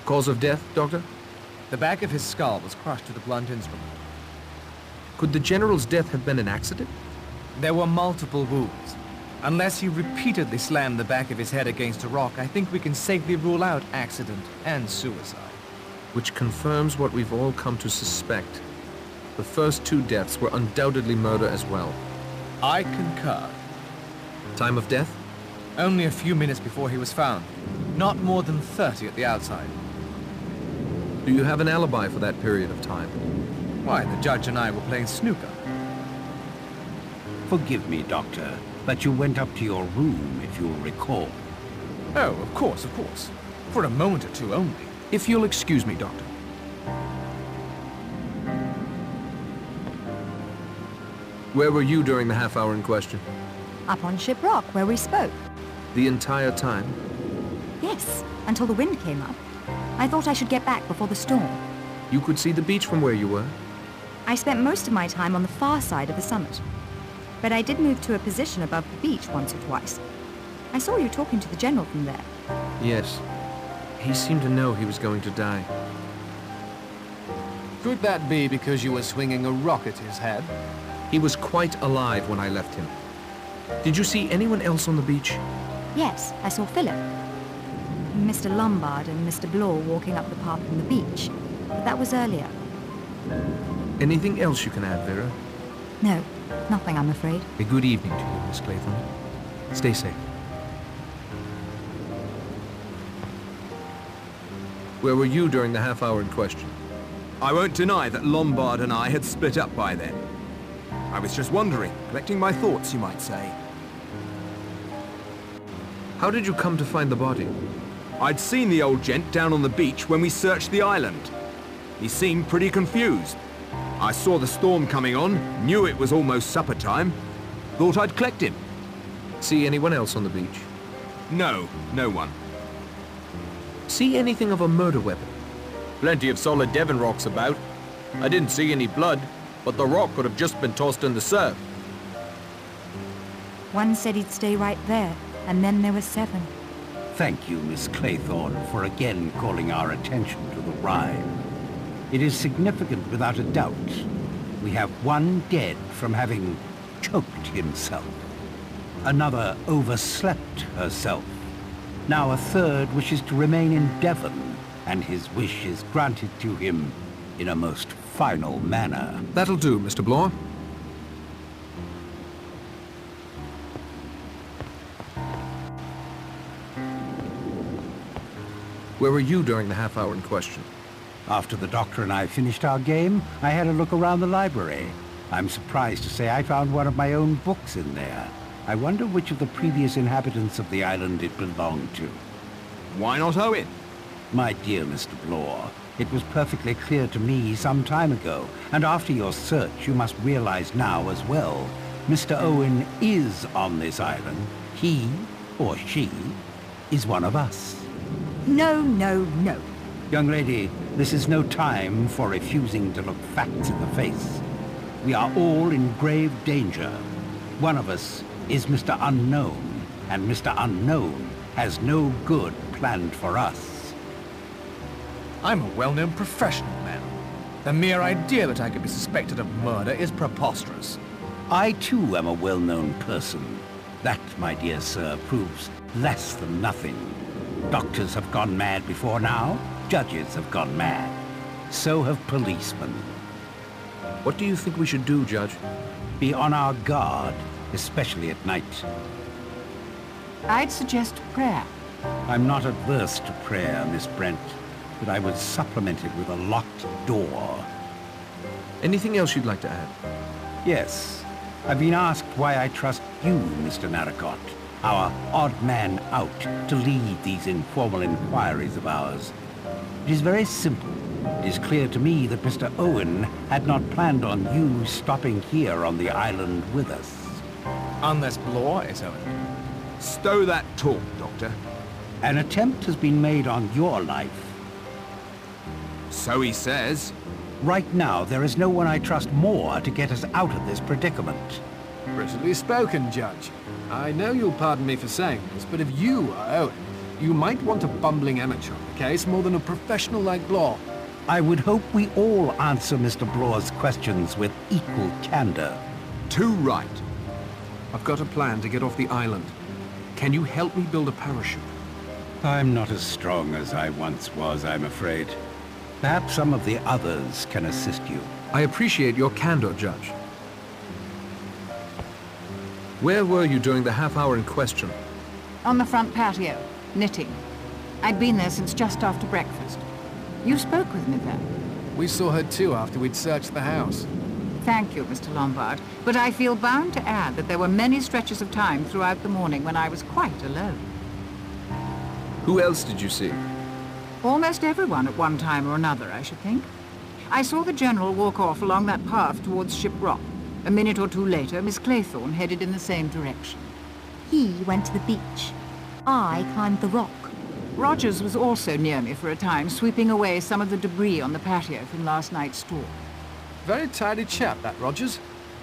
Cause of death, Doctor? The back of his skull was crushed with a blunt instrument. Could the General's death have been an accident? There were multiple wounds. Unless he repeatedly slammed the back of his head against a rock, I think we can safely rule out accident and suicide. Which confirms what we've all come to suspect. The first 2 deaths were undoubtedly murder as well. I concur. Time of death? Only a few minutes before he was found. Not more than 30 at the outside. Do you have an alibi for that period of time? Why, the judge and I were playing snooker. Forgive me, Doctor, but you went up to your room, if you'll recall. Oh, of course, of course. For a moment or two only. If you'll excuse me, Doctor. Where were you during the half hour in question? Up on Ship Rock, where we spoke. The entire time? Yes, until the wind came up. I thought I should get back before the storm. You could see the beach from where you were? I spent most of my time on the far side of the summit. But I did move to a position above the beach once or twice. I saw you talking to the General from there. Yes. He seemed to know he was going to die. Could that be because you were swinging a rock at his head? He was quite alive when I left him. Did you see anyone else on the beach? Yes, I saw Philip. Mr. Lombard and Mr. Blore walking up the path from the beach. But that was earlier. Anything else you can add, Vera? No, nothing, I'm afraid. A good evening to you, Miss Claythorne. Stay safe. Where were you during the half hour in question? I won't deny that Lombard and I had split up by then. I was just wondering, collecting my thoughts, you might say. How did you come to find the body? I'd seen the old gent down on the beach when we searched the island. He seemed pretty confused. I saw the storm coming on, knew it was almost supper time. Thought I'd collect him. See anyone else on the beach? No, no one. See anything of a murder weapon? Plenty of solid Devon rocks about. I didn't see any blood, but the rock could have just been tossed in the surf. One said he'd stay right there, and then there were 7. Thank you, Miss Claythorne, for again calling our attention to the rhyme. It is significant without a doubt. We have one dead from having choked himself. Another overslept herself. Now a third wishes to remain in Devon, and his wish is granted to him in a most final manner. That'll do, Mr. Blore. Where were you during the half hour in question? After the Doctor and I finished our game, I had a look around the library. I'm surprised to say I found one of my own books in there. I wonder which of the previous inhabitants of the island it belonged to. Why not Owen? My dear Mr. Blore, it was perfectly clear to me some time ago, and after your search you must realize now as well. Mr. Owen is on this island. He, or she, is one of us. No, no, no. Young lady, this is no time for refusing to look facts in the face. We are all in grave danger. One of us is Mr. Unknown, and Mr. Unknown has no good planned for us. I'm a well-known professional man. The mere idea that I could be suspected of murder is preposterous. I too am a well-known person. That, my dear sir, proves less than nothing. Doctors have gone mad before now. Judges have gone mad. So have policemen. What do you think we should do, Judge? Be on our guard, especially at night. I'd suggest prayer. I'm not adverse to prayer, Miss Brent, but I would supplement it with a locked door. Anything else you'd like to add? Yes. I've been asked why I trust you, Mr. Narracott, our odd man out, to lead these informal inquiries of ours. It is very simple. It is clear to me that Mr. Owen had not planned on you stopping here on the island with us. Unless Blore is Owen. Stow that talk, Doctor. An attempt has been made on your life. So he says. Right now, there is no one I trust more to get us out of this predicament. Prettily spoken, Judge. I know you'll pardon me for saying this, but if you are Owen, You might want a bumbling amateur in the case more than a professional like Blore. I would hope we all answer Mr. Blore's questions with equal candor. Too right. I've got a plan to get off the island. Can you help me build a parachute? I'm not as strong as I once was, I'm afraid. Perhaps some of the others can assist you. I appreciate your candor, Judge. Where were you during the half-hour in question? On the front patio, knitting. I'd been there since just after breakfast. You spoke with me then. We saw her too after we'd searched the house. Thank you, Mr. Lombard, but I feel bound to add that there were many stretches of time throughout the morning when I was quite alone. Who else did you see? Almost everyone at one time or another, I should think. I saw the General walk off along that path towards Ship Rock. A minute or two later, Miss Claythorne headed in the same direction. He went to the beach. I climbed the rock. Rogers was also near me for a time, sweeping away some of the debris on the patio from last night's storm. Very tidy chap, that Rogers.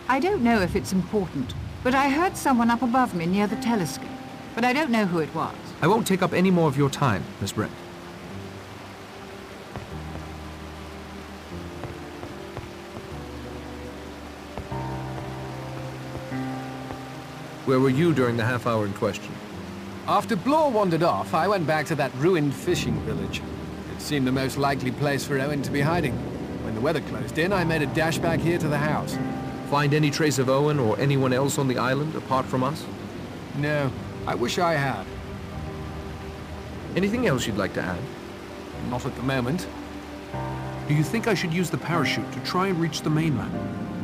I don't know if it's important, but I heard someone up above me near the telescope. But I don't know who it was. I won't take up any more of your time, Miss Brent. Where were you during the half-hour in question? After Blore wandered off, I went back to that ruined fishing village. It seemed the most likely place for Owen to be hiding. When the weather closed in, I made a dash back here to the house. Find any trace of Owen or anyone else on the island apart from us? No, I wish I had. Anything else you'd like to add? Not at the moment. Do you think I should use the parachute to try and reach the mainland?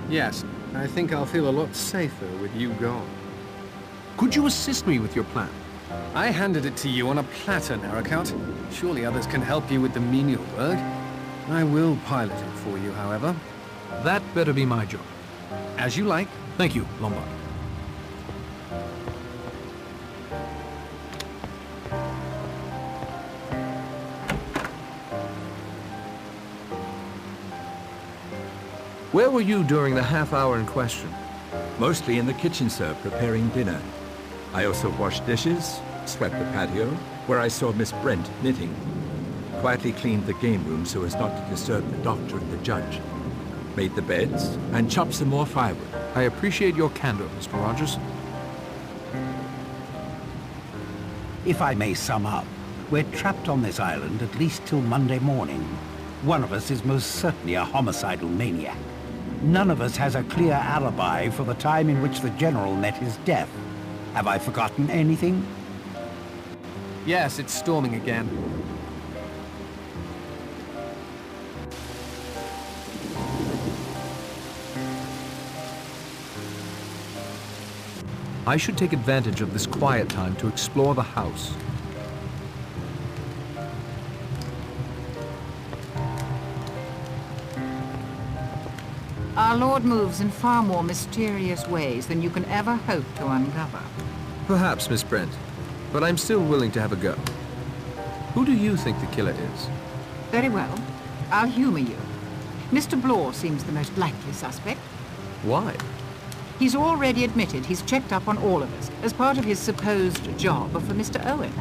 Yes, I think I'll feel a lot safer with you gone. Could you assist me with your plan? I handed it to you on a platter, Narracout. Surely others can help you with the menial work. I will pilot it for you, however. That better be my job. As you like. Thank you, Lombard. Where were you during the half-hour in question? Mostly in the kitchen, sir, preparing dinner. I also washed dishes, swept the patio, where I saw Miss Brent knitting. Quietly cleaned the game room so as not to disturb the doctor and the judge. Made the beds, and chopped some more firewood. I appreciate your candor, Mr. Rogers. If I may sum up, we're trapped on this island at least till Monday morning. One of us is most certainly a homicidal maniac. None of us has a clear alibi for the time in which the General met his death. Have I forgotten anything? Yes, it's storming again. I should take advantage of this quiet time to explore the house. Our Lord moves in far more mysterious ways than you can ever hope to uncover. Perhaps, Miss Brent, but I'm still willing to have a go. Who do you think the killer is? Very well. I'll humor you. Mr. Blore seems the most likely suspect. Why? He's already admitted he's checked up on all of us as part of his supposed job for Mr. Owen.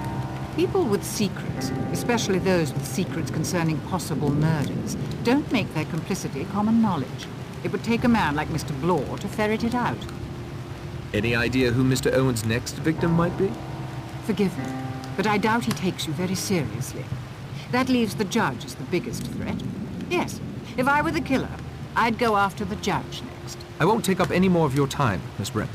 People with secrets, especially those with secrets concerning possible murders, don't make their complicity common knowledge. It would take a man like Mr. Blore to ferret it out. Any idea who Mr. Owen's next victim might be? Forgive me, but I doubt he takes you very seriously. That leaves the judge as the biggest threat. Yes, if I were the killer, I'd go after the judge next. I won't take up any more of your time, Miss Brent.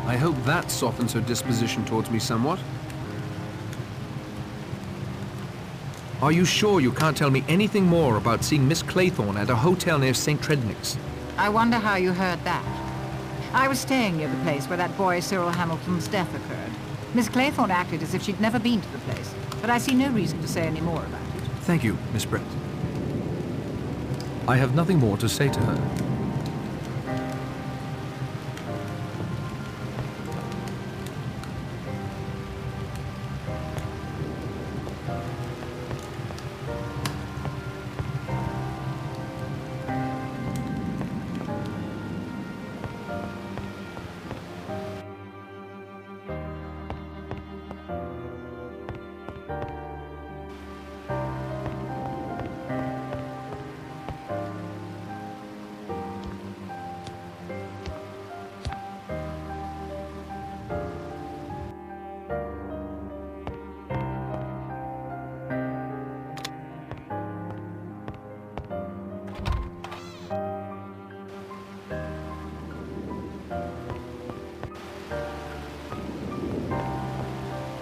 I hope that softens her disposition towards me somewhat. Are you sure you can't tell me anything more about seeing Miss Claythorne at a hotel near St. Trednick's? I wonder how you heard that. I was staying near the place where that boy Cyril Hamilton's death occurred. Miss Claythorne acted as if she'd never been to the place, but I see no reason to say any more about it. Thank you, Miss Brent. I have nothing more to say to her.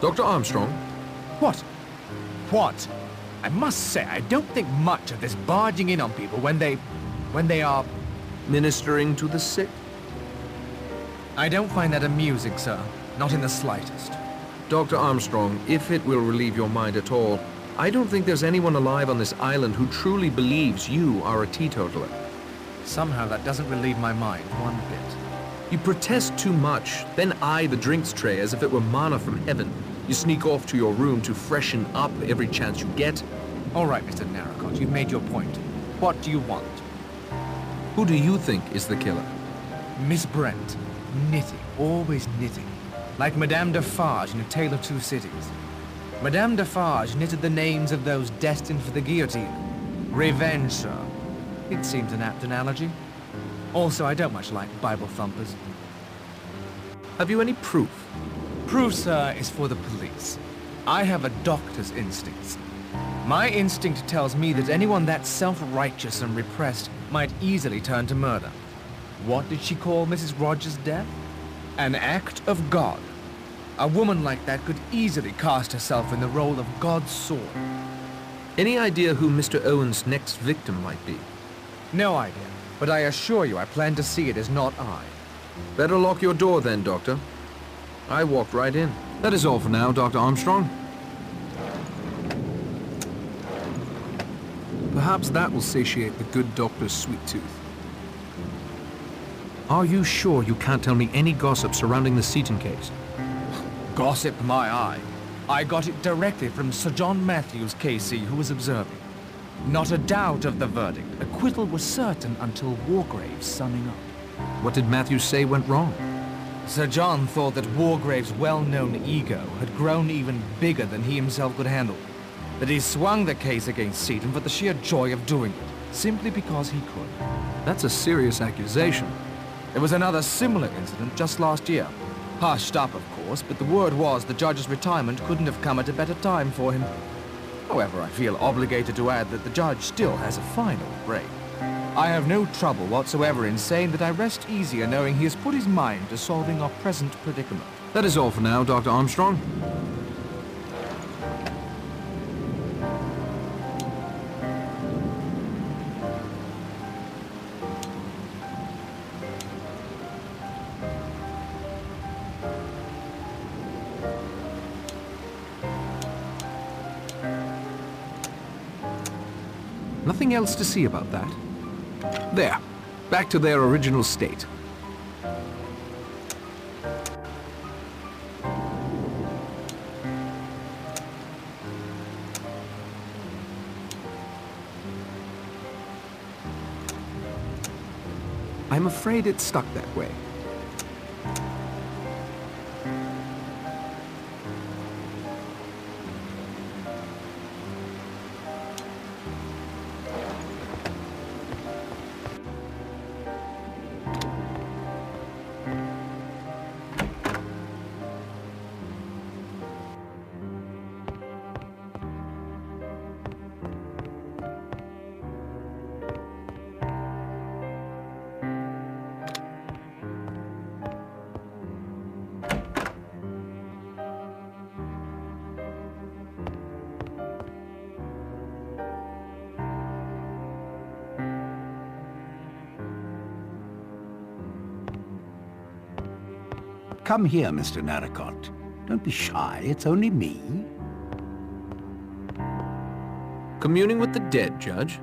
Dr. Armstrong? What? What? I must say, I don't think much of this barging in on people when they are... Ministering to the sick? I don't find that amusing, sir. Not in the slightest. Dr. Armstrong, if it will relieve your mind at all, I don't think there's anyone alive on this island who truly believes you are a teetotaler. Somehow that doesn't relieve my mind one bit. You protest too much, then eye the drinks tray as if it were manna from heaven. You sneak off to your room to freshen up every chance you get. All right, Mr. Narracott, you've made your point. What do you want? Who do you think is the killer? Miss Brent. Knitting. Always knitting. Like Madame Defarge in A Tale of Two Cities. Madame Defarge knitted the names of those destined for the guillotine. Revenge, sir. It seems an apt analogy. Also, I don't much like Bible thumpers. Have you any proof? Proof, sir, is for the police. I have a doctor's instincts. My instinct tells me that anyone that self-righteous and repressed might easily turn to murder. What did she call Mrs. Rogers' death? An act of God. A woman like that could easily cast herself in the role of God's sword. Any idea who Mr. Owen's next victim might be? No idea, but I assure you I plan to see it as not I. Better lock your door then, Doctor. I walked right in. That is all for now, Dr. Armstrong. Perhaps that will satiate the good doctor's sweet tooth. Are you sure you can't tell me any gossip surrounding the Seaton case? Gossip my eye. I got it directly from Sir John Matthews, KC, who was observing. Not a doubt of the verdict. Acquittal was certain until Wargrave's summing up. What did Matthews say went wrong? Sir John thought that Wargrave's well-known ego had grown even bigger than he himself could handle. That he swung the case against Seaton for the sheer joy of doing it, simply because he could. That's a serious accusation. There was another similar incident just last year. Hushed up, of course, but the word was the judge's retirement couldn't have come at a better time for him. However, I feel obligated to add that the judge still has a final break. I have no trouble whatsoever in saying that I rest easier knowing he has put his mind to solving our present predicament. That is all for now, Dr. Armstrong. Nothing else to see about that. There, back to their original state. I'm afraid it's stuck that way. Come here, Mr. Narracott. Don't be shy, it's only me. Communing with the dead, Judge?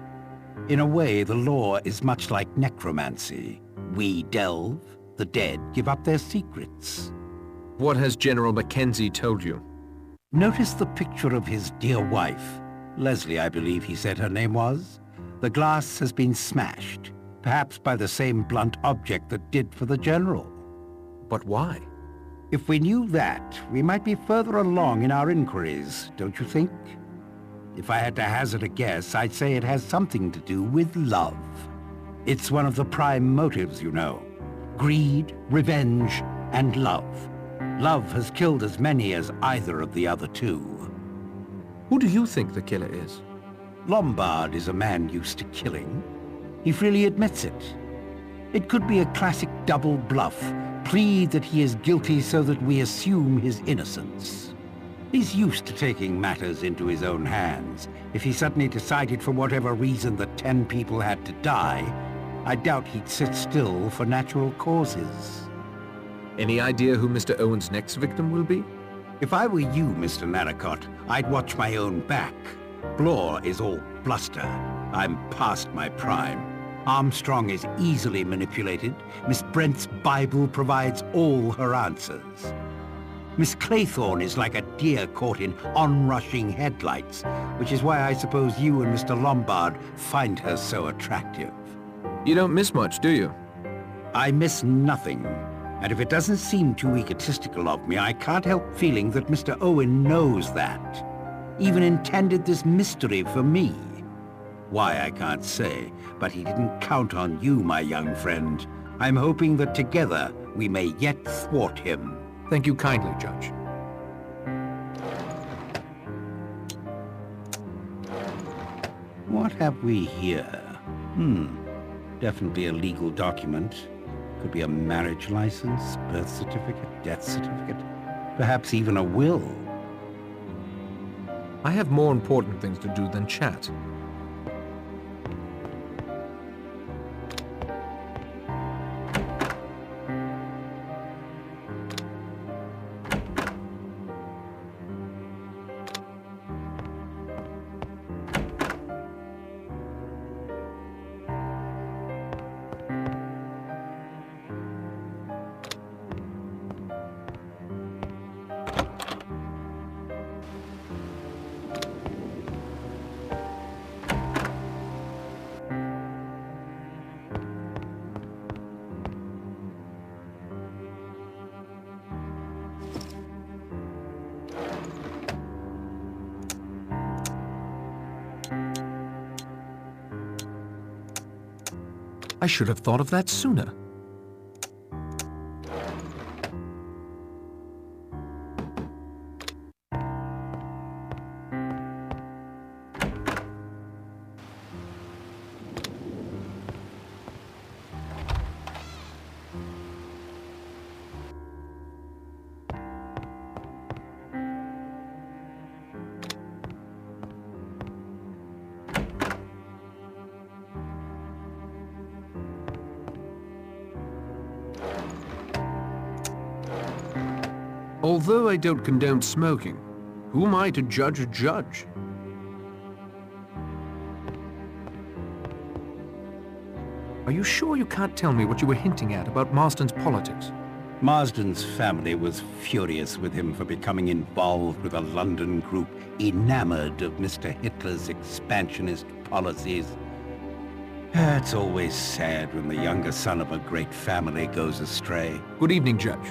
In a way, the law is much like necromancy. We delve, the dead give up their secrets. What has General Mackenzie told you? Notice the picture of his dear wife. Leslie, I believe he said her name was. The glass has been smashed, perhaps by the same blunt object that did for the General. But why? If we knew that, we might be further along in our inquiries, don't you think? If I had to hazard a guess, I'd say it has something to do with love. It's one of the prime motives, you know. Greed, revenge, and love. Love has killed as many as either of the other two. Who do you think the killer is? Lombard is a man used to killing. He freely admits it. It could be a classic double bluff. Plead that he is guilty so that we assume his innocence. He's used to taking matters into his own hands. If he suddenly decided for whatever reason that 10 people had to die, I doubt he'd sit still for natural causes. Any idea who Mr. Owen's next victim will be? If I were you, Mr. Narracott, I'd watch my own back. Blore is all bluster. I'm past my prime. Armstrong is easily manipulated. Miss Brent's Bible provides all her answers. Miss Claythorne is like a deer caught in onrushing headlights, which is why I suppose you and Mr. Lombard find her so attractive. You don't miss much, do you? I miss nothing. And if it doesn't seem too egotistical of me, I can't help feeling that Mr. Owen knows that. Even intended this mystery for me. Why, I can't say, but he didn't count on you, my young friend. I'm hoping that together we may yet thwart him. Thank you kindly, Judge. What have we here? Definitely a legal document. Could be a marriage license, birth certificate, death certificate, perhaps even a will. I have more important things to do than chat. I should have thought of that sooner. Although I don't condone smoking, who am I to judge a judge? Are you sure you can't tell me what you were hinting at about Marston's politics? Marsden's family was furious with him for becoming involved with a London group enamored of Mr. Hitler's expansionist policies. It's always sad when the younger son of a great family goes astray. Good evening, Judge.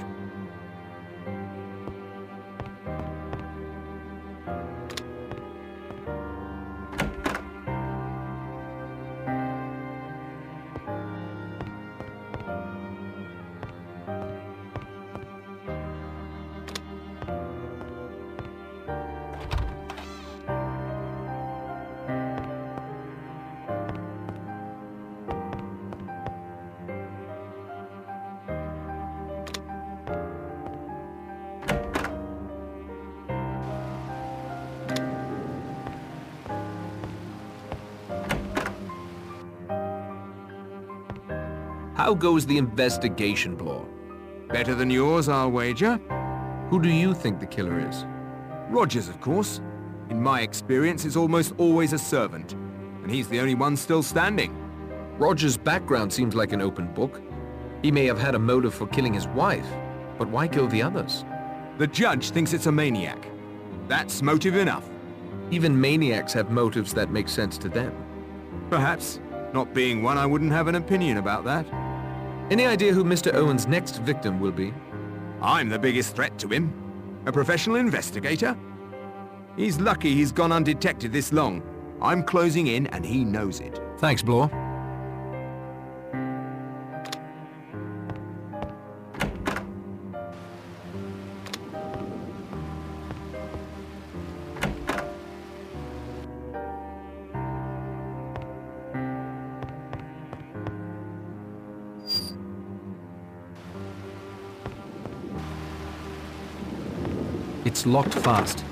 How goes the investigation, Blore? Better than yours, I'll wager. Who do you think the killer is? Rogers, of course. In my experience, it's almost always a servant, and he's the only one still standing. Rogers' background seems like an open book. He may have had a motive for killing his wife, but why kill the others? The judge thinks it's a maniac. That's motive enough. Even maniacs have motives that make sense to them. Perhaps. Not being one, I wouldn't have an opinion about that. Any idea who Mr. Owen's next victim will be? I'm the biggest threat to him. A professional investigator. He's lucky he's gone undetected this long. I'm closing in and he knows it. Thanks, Blore. It's locked fast.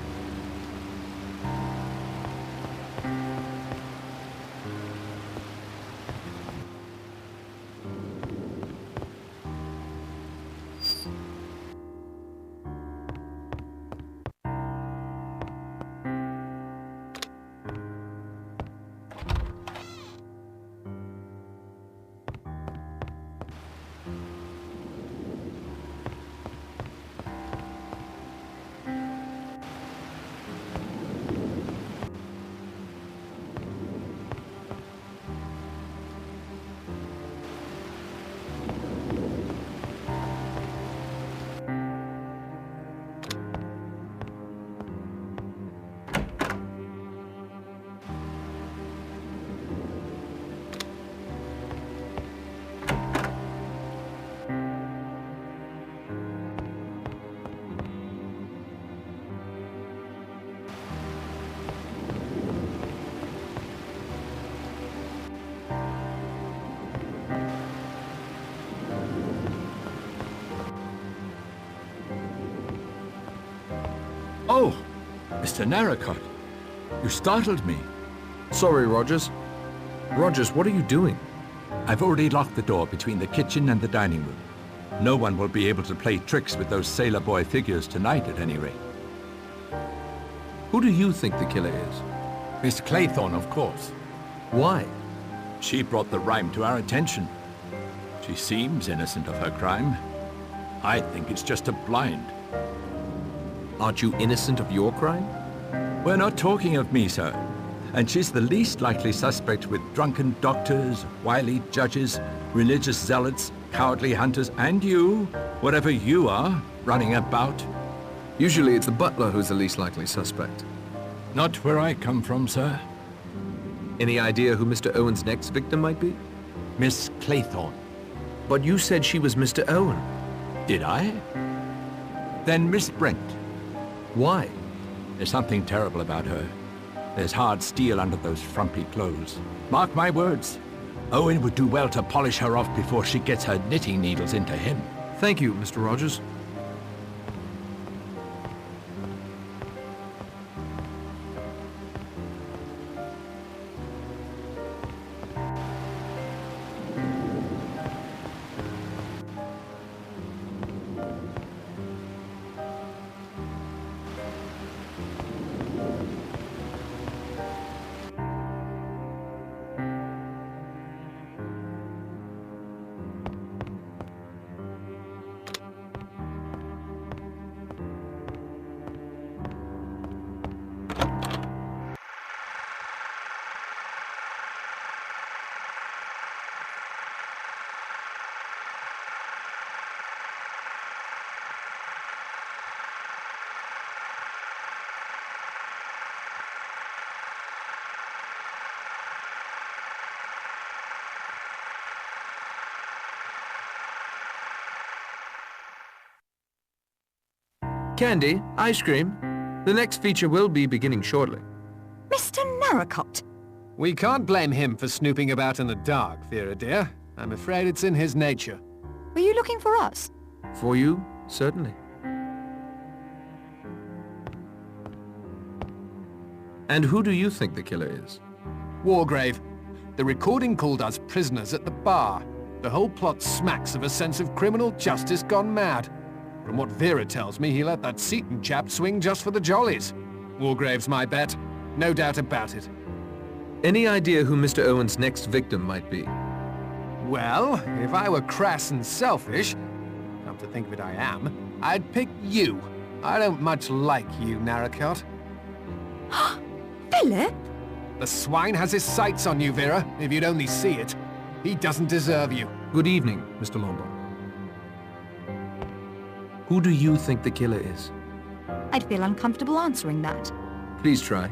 Oh, Mr. Narracott. You startled me. Sorry, Rogers. Rogers, what are you doing? I've already locked the door between the kitchen and the dining room. No one will be able to play tricks with those sailor boy figures tonight, at any rate. Who do you think the killer is? Miss Claythorne, of course. Why? She brought the rhyme to our attention. She seems innocent of her crime. I think it's just a blind. Aren't you innocent of your crime? We're not talking of me, sir. And she's the least likely suspect with drunken doctors, wily judges, religious zealots, cowardly hunters, and you, whatever you are, running about. Usually it's the butler who's the least likely suspect. Not where I come from, sir. Any idea who Mr. Owen's next victim might be? Miss Claythorne. But you said she was Mr. Owen. Did I? Then Miss Brent. Why? There's something terrible about her. There's hard steel under those frumpy clothes. Mark my words. Owen would do well to polish her off before she gets her knitting needles into him. Thank you, Mr. Rogers. Candy, ice cream. The next feature will be beginning shortly. Mr. Narracott! We can't blame him for snooping about in the dark, Vera dear. I'm afraid it's in his nature. Were you looking for us? For you, certainly. And who do you think the killer is? Wargrave. The recording called us prisoners at the bar. The whole plot smacks of a sense of criminal justice gone mad. From what Vera tells me, he let that Seaton chap swing just for the jollies. Wargrave's my bet. No doubt about it. Any idea who Mr. Owen's next victim might be? Well, if I were crass and selfish, come to think of it I am, I'd pick you. I don't much like you, Narracott. Philip? The swine has his sights on you, Vera, if you'd only see it. He doesn't deserve you. Good evening, Mr. Longbow. Who do you think the killer is? I'd feel uncomfortable answering that. Please try.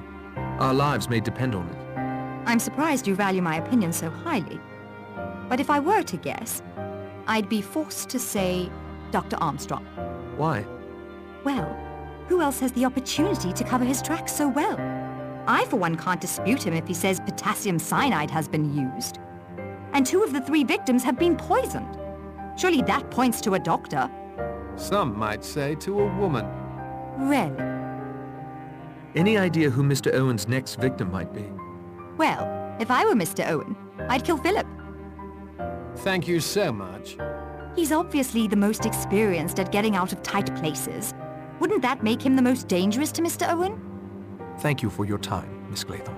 Our lives may depend on it. I'm surprised you value my opinion so highly. But if I were to guess, I'd be forced to say Dr. Armstrong. Why? Well, who else has the opportunity to cover his tracks so well? I, for one, can't dispute him if he says potassium cyanide has been used. And 2 of the 3 victims have been poisoned. Surely that points to a doctor. Some might say to a woman. Really? Any idea who Mr. Owen's next victim might be? Well, if I were Mr. Owen, I'd kill Philip. Thank you so much. He's obviously the most experienced at getting out of tight places. Wouldn't that make him the most dangerous to Mr. Owen? Thank you for your time, Miss Claythorne.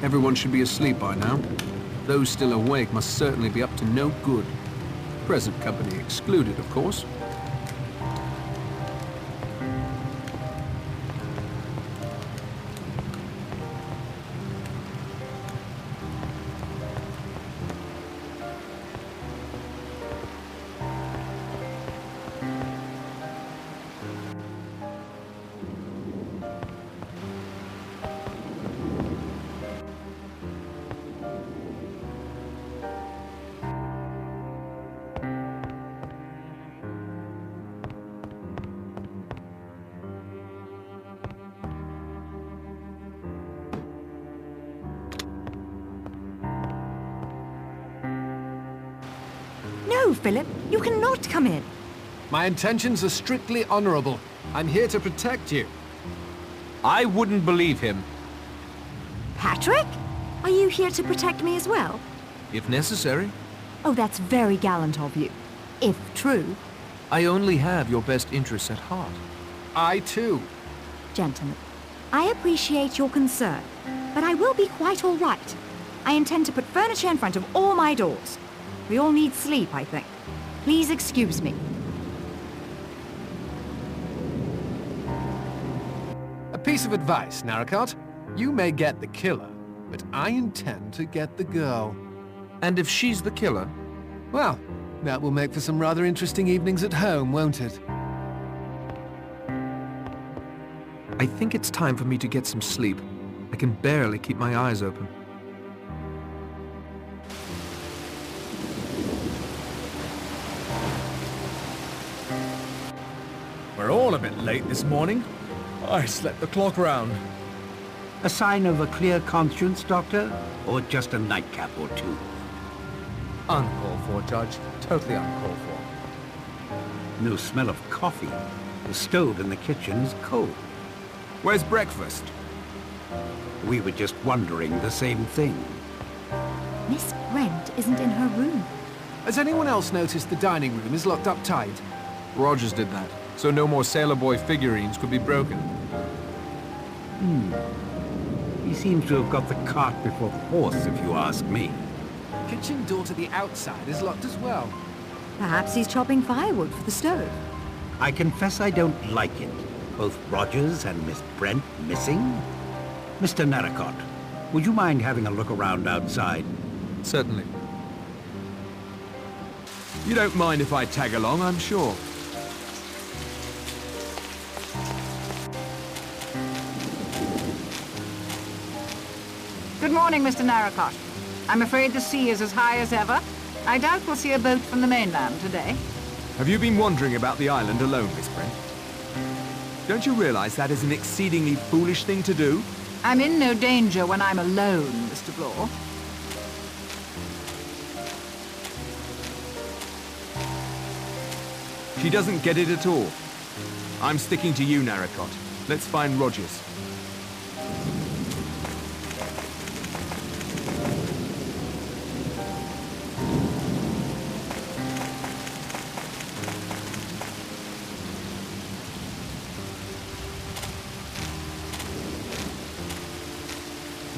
Everyone should be asleep by now. Those still awake must certainly be up to no good. Present company excluded, of course. No, Philip, you cannot come in. My intentions are strictly honorable. I'm here to protect you. I wouldn't believe him. Patrick? Are you here to protect me as well? If necessary. Oh, that's very gallant of you. If true. I only have your best interests at heart. I too. Gentlemen, I appreciate your concern, but I will be quite all right. I intend to put furniture in front of all my doors. We all need sleep, I think. Please excuse me. A piece of advice, Narracott. You may get the killer, but I intend to get the girl. And if she's the killer? Well, that will make for some rather interesting evenings at home, won't it? I think it's time for me to get some sleep. I can barely keep my eyes open. We're all a bit late this morning. I slept the clock round. A sign of a clear conscience, Doctor? Or just a nightcap or two? Uncalled for, Judge. Totally uncalled for. No smell of coffee. The stove in the kitchen is cold. Where's breakfast? We were just wondering the same thing. Miss Brent isn't in her room. Has anyone else noticed the dining room is locked up tight? Rogers did that, so no more Sailor Boy figurines could be broken. He seems to have got the cart before the horse, if you ask me. Kitchen door to the outside is locked as well. Perhaps he's chopping firewood for the stove. I confess I don't like it. Both Rogers and Miss Brent missing? Mr. Narracott, would you mind having a look around outside? Certainly. You don't mind if I tag along, I'm sure. Good morning, Mr. Narracott. I'm afraid the sea is as high as ever. I doubt we'll see a boat from the mainland today. Have you been wandering about the island alone, Miss Brent? Don't you realize that is an exceedingly foolish thing to do? I'm in no danger when I'm alone, Mr. Blore. She doesn't get it at all. I'm sticking to you, Narracott. Let's find Rogers.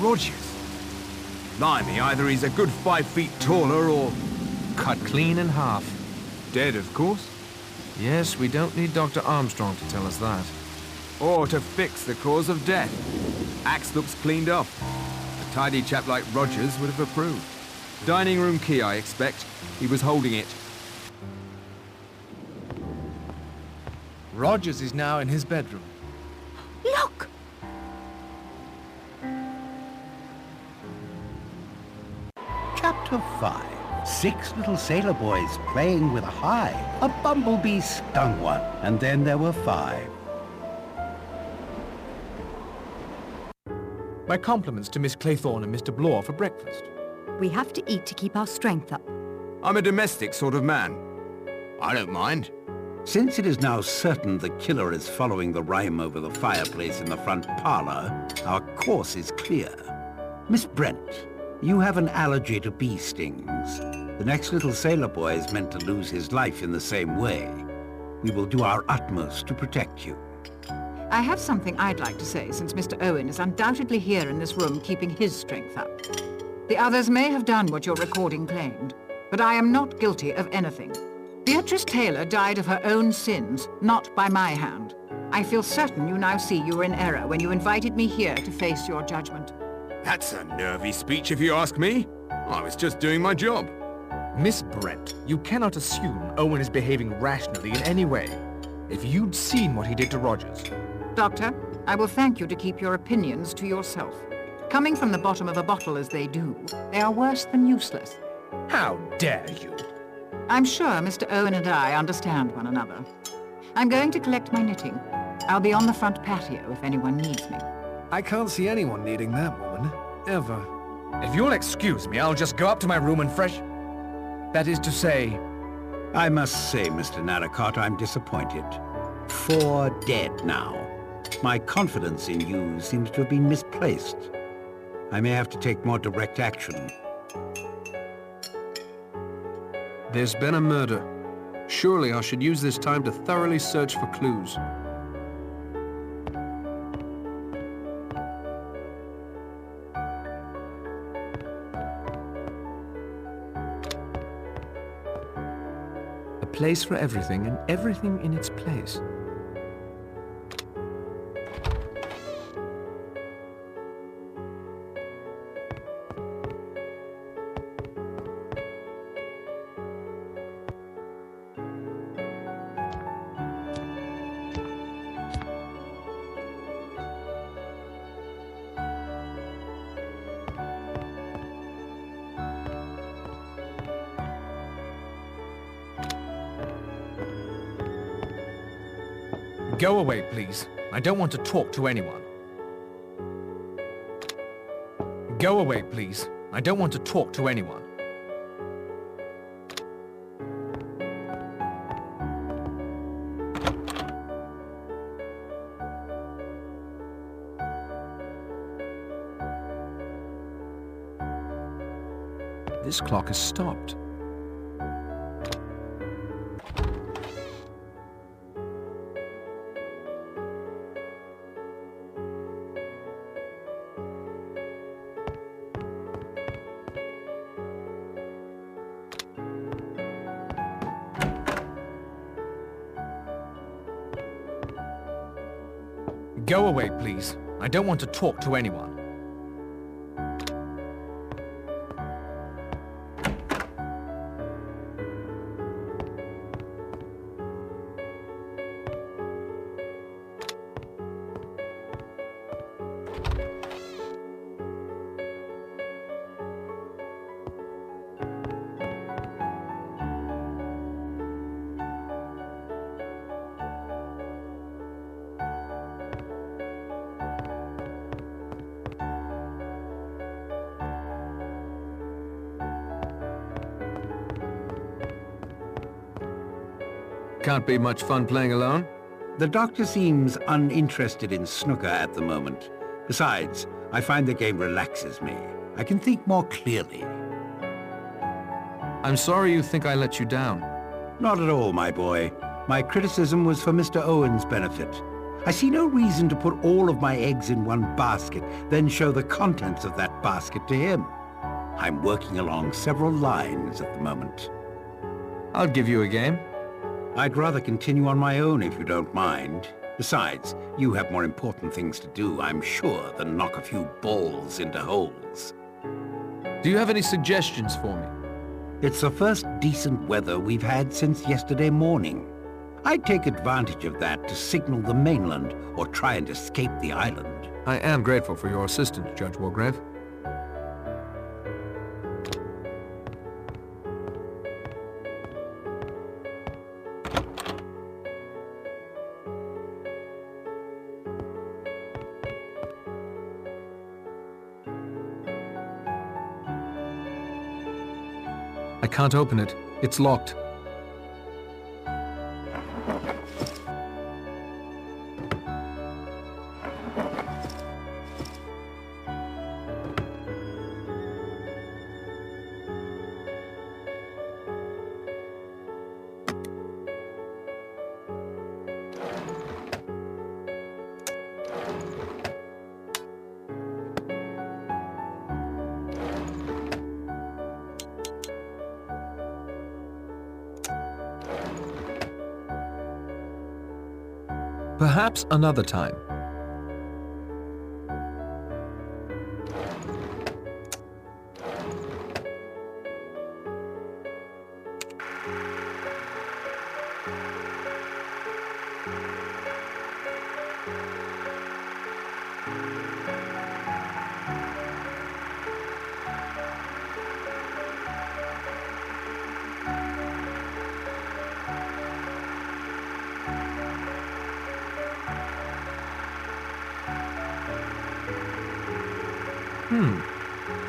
Rogers? Blimey, either he's a good 5 feet taller or... Cut clean in half. dead, of course. Yes, we don't need Dr. Armstrong to tell us that. Or to fix the cause of death. Axe looks cleaned off. A tidy chap like Rogers would have approved. Dining room key, I expect. He was holding it. Rogers is now in his bedroom. Look! Chapter 5. 6 little sailor boys playing with a hive. A bumblebee stung one, and then there were 5. My compliments to Miss Claythorne and Mr. Blore for breakfast. We have to eat to keep our strength up. I'm a domestic sort of man. I don't mind. Since it is now certain the killer is following the rhyme over the fireplace in the front parlor, our course is clear. Miss Brent, you have an allergy to bee stings. The next little sailor boy is meant to lose his life in the same way. We will do our utmost to protect you. I have something I'd like to say, since Mr. Owen is undoubtedly here in this room keeping his strength up. The others may have done what your recording claimed, but I am not guilty of anything. Beatrice Taylor died of her own sins, not by my hand. I feel certain you now see you were in error when you invited me here to face your judgment. That's a nervy speech if you ask me. I was just doing my job. Miss Brent, you cannot assume Owen is behaving rationally in any way. If you'd seen what he did to Rogers... Doctor, I will thank you to keep your opinions to yourself. Coming from the bottom of a bottle as they do, they are worse than useless. How dare you? I'm sure Mr. Owen and I understand one another. I'm going to collect my knitting. I'll be on the front patio if anyone needs me. I can't see anyone needing that woman, ever. If you'll excuse me, I'll just go up to my room and fresh... That is to say, I must say, Mr. Narracott, I'm disappointed. 4 dead now. My confidence in you seems to have been misplaced. I may have to take more direct action. There's been a murder. Surely I should use this time to thoroughly search for clues. A place for everything and everything in its place. Go away, please. I don't want to talk to anyone. Go away, please. I don't want to talk to anyone. This clock has stopped. Go away, please. I don't want to talk to anyone. Can't be much fun playing alone. The doctor seems uninterested in snooker at the moment. Besides, I find the game relaxes me. I can think more clearly. I'm sorry you think I let you down. Not at all, my boy. My criticism was for Mr. Owen's benefit. I see no reason to put all of my eggs in one basket, then show the contents of that basket to him. I'm working along several lines at the moment. I'll give you a game. I'd rather continue on my own if you don't mind. Besides, you have more important things to do, I'm sure, than knock a few balls into holes. Do you have any suggestions for me? It's the first decent weather we've had since yesterday morning. I'd take advantage of that to signal the mainland or try and escape the island. I am grateful for your assistance, Judge Wargrave. I can't open it. It's locked. Perhaps another time.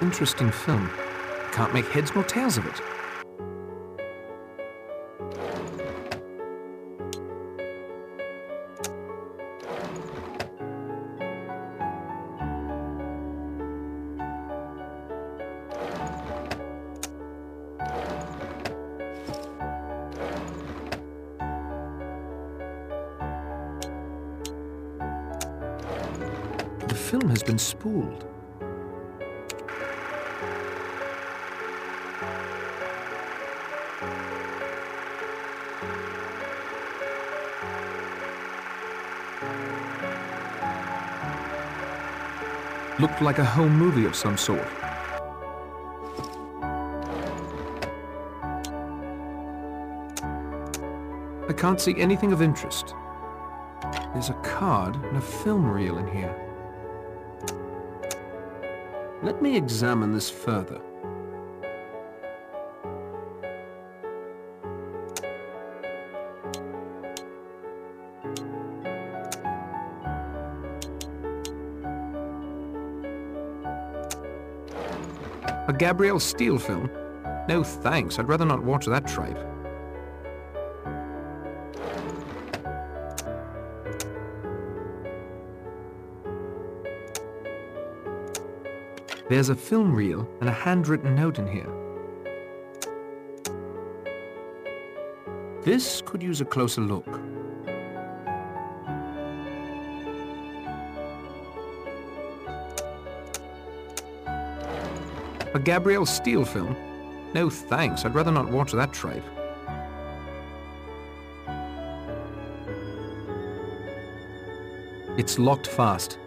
Interesting film. Can't make heads nor tails of it. film has been spooled. Looked like a home movie of some sort. I can't see anything of interest. There's a card and a film reel in here. Let me examine this further. A Gabrielle Steele film? No thanks, I'd rather not watch that tripe. There's a film reel and a handwritten note in here. This could use a closer look. A Gabrielle Steele film? No thanks, I'd rather not watch that tripe. It's locked fast.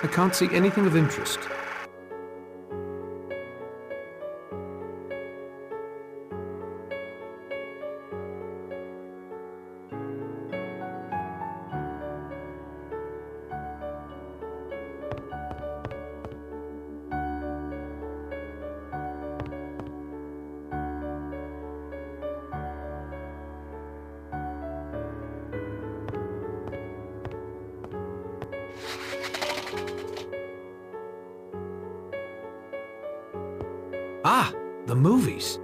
I can't see anything of interest. Ah, the movies.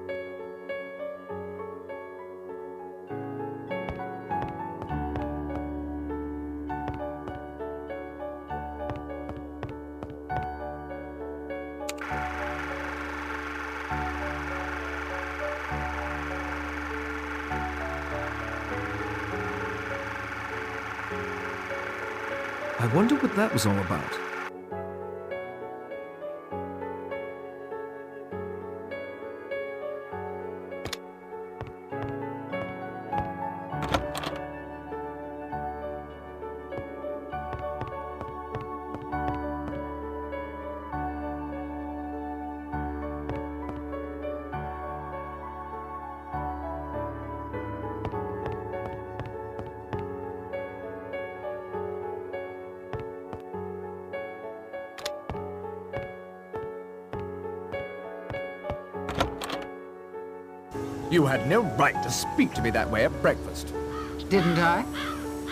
I wonder what that was all about. You had no right to speak to me that way at breakfast. Didn't I?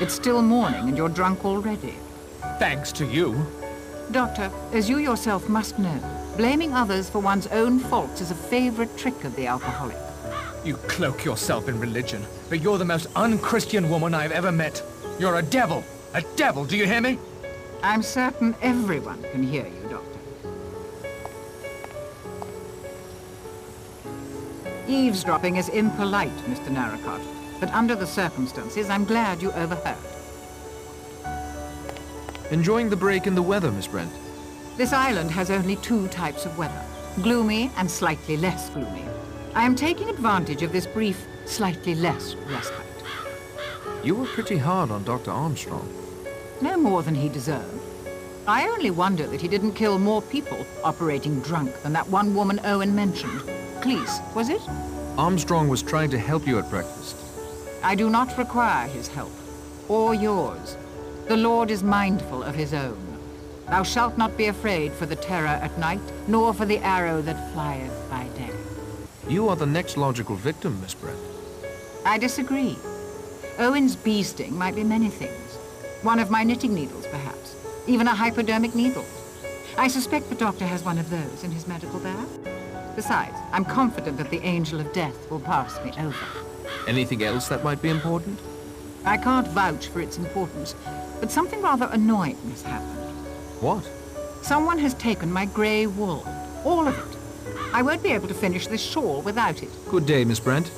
It's still morning and you're drunk already. Thanks to you. Doctor, as you yourself must know, blaming others for one's own faults is a favorite trick of the alcoholic. You cloak yourself in religion, but you're the most unchristian woman I've ever met. You're a devil! A devil, do you hear me? I'm certain everyone can hear you, Doctor. Eavesdropping is impolite, Mr. Narracott, but under the circumstances, I'm glad you overheard. Enjoying the break in the weather, Miss Brent? This island has only two types of weather, gloomy and slightly less gloomy. I am taking advantage of this brief, slightly less respite. You were pretty hard on Dr. Armstrong. No more than he deserved. I only wonder that he didn't kill more people operating drunk than that one woman Owen mentioned. Cleese, was it? Armstrong was trying to help you at breakfast. I do not require his help, or yours. The Lord is mindful of his own. Thou shalt not be afraid for the terror at night, nor for the arrow that flieth by day. You are the next logical victim, Miss Brent. I disagree. Owen's bee sting might be many things. One of my knitting needles, perhaps. Even a hypodermic needle. I suspect the doctor has one of those in his medical bag. Besides, I'm confident that the Angel of Death will pass me over. Anything else that might be important? I can't vouch for its importance, but something rather annoying has happened. What? Someone has taken my grey wool. All of it. I won't be able to finish this shawl without it. Good day, Miss Brent.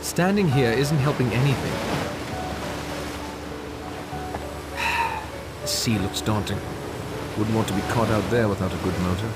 Standing here isn't helping anything. The sea looks daunting. Wouldn't want to be caught out there without a good motor.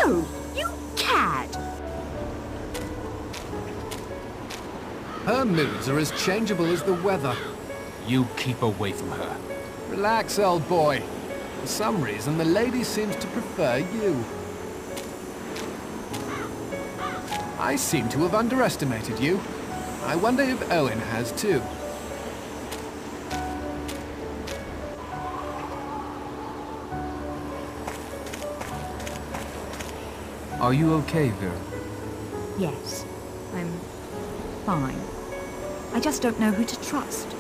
No, you cad! Her moods are as changeable as the weather. You keep away from her. Relax, old boy. For some reason, the lady seems to prefer you. I seem to have underestimated you. I wonder if Owen has too. Are you okay, Vera? Yes, I'm fine. I just don't know who to trust.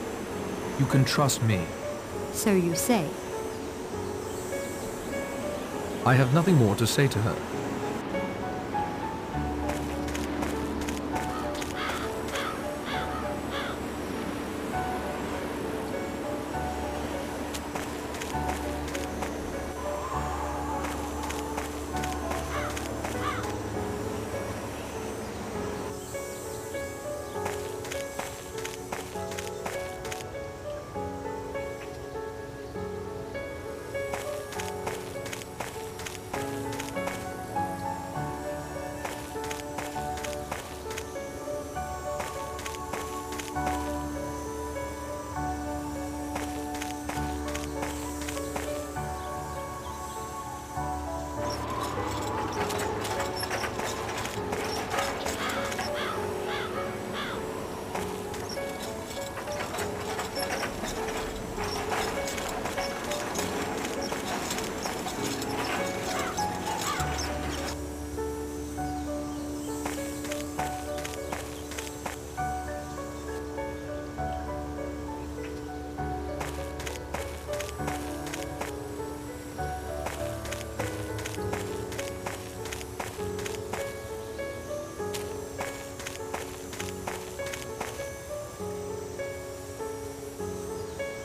You can trust me. So you say. I have nothing more to say to her.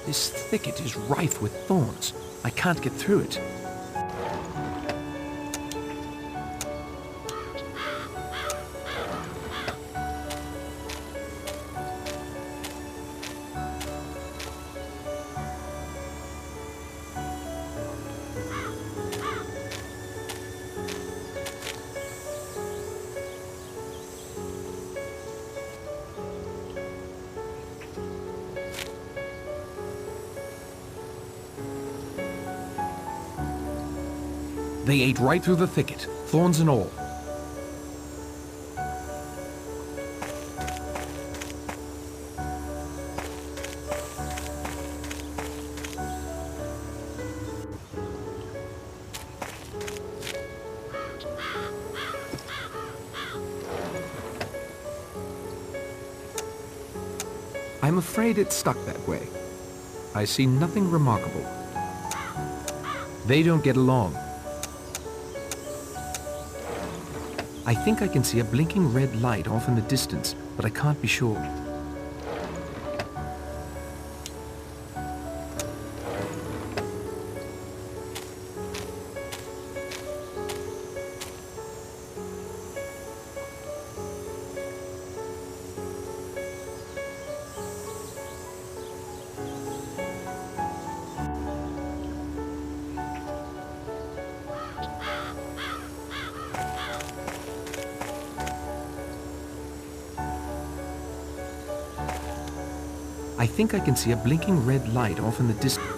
This thicket is rife with thorns. I can't get through it. They ate right through the thicket, thorns and all. I'm afraid it's stuck that way. I see nothing remarkable. They don't get along. I think I can see a blinking red light off in the distance, but I can't be sure. I think I can see a blinking red light off in the distance.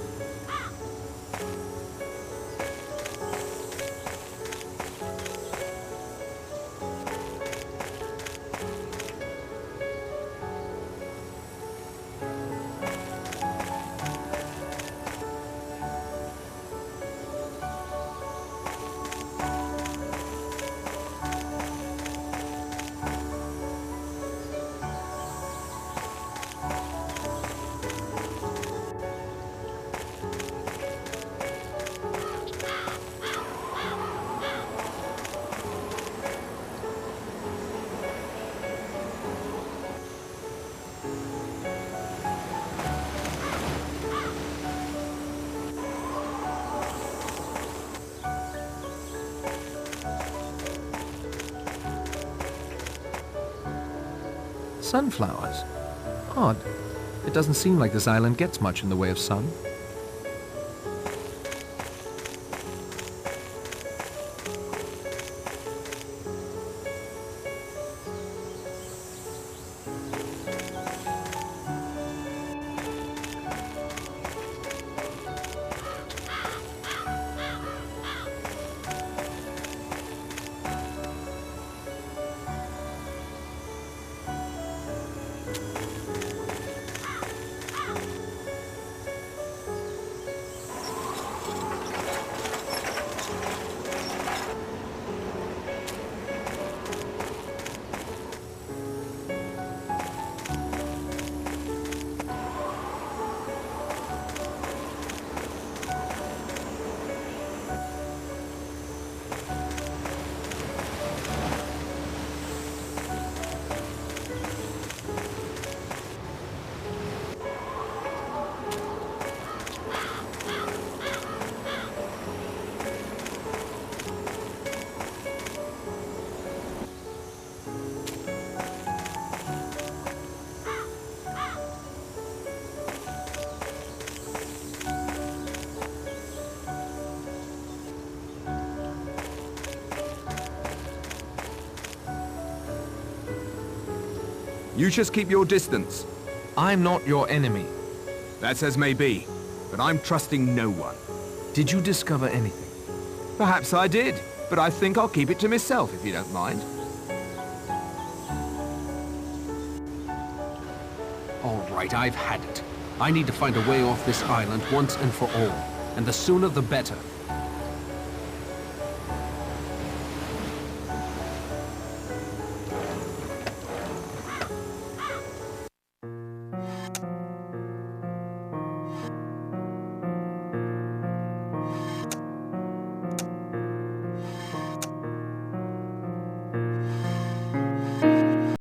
Sunflowers? Odd. It doesn't seem like this island gets much in the way of sun. You just keep your distance. I'm not your enemy. That's as may be, but I'm trusting no one. Did you discover anything? Perhaps I did, but I think I'll keep it to myself if you don't mind. All right, I've had it. I need to find a way off this island once and for all, and the sooner the better.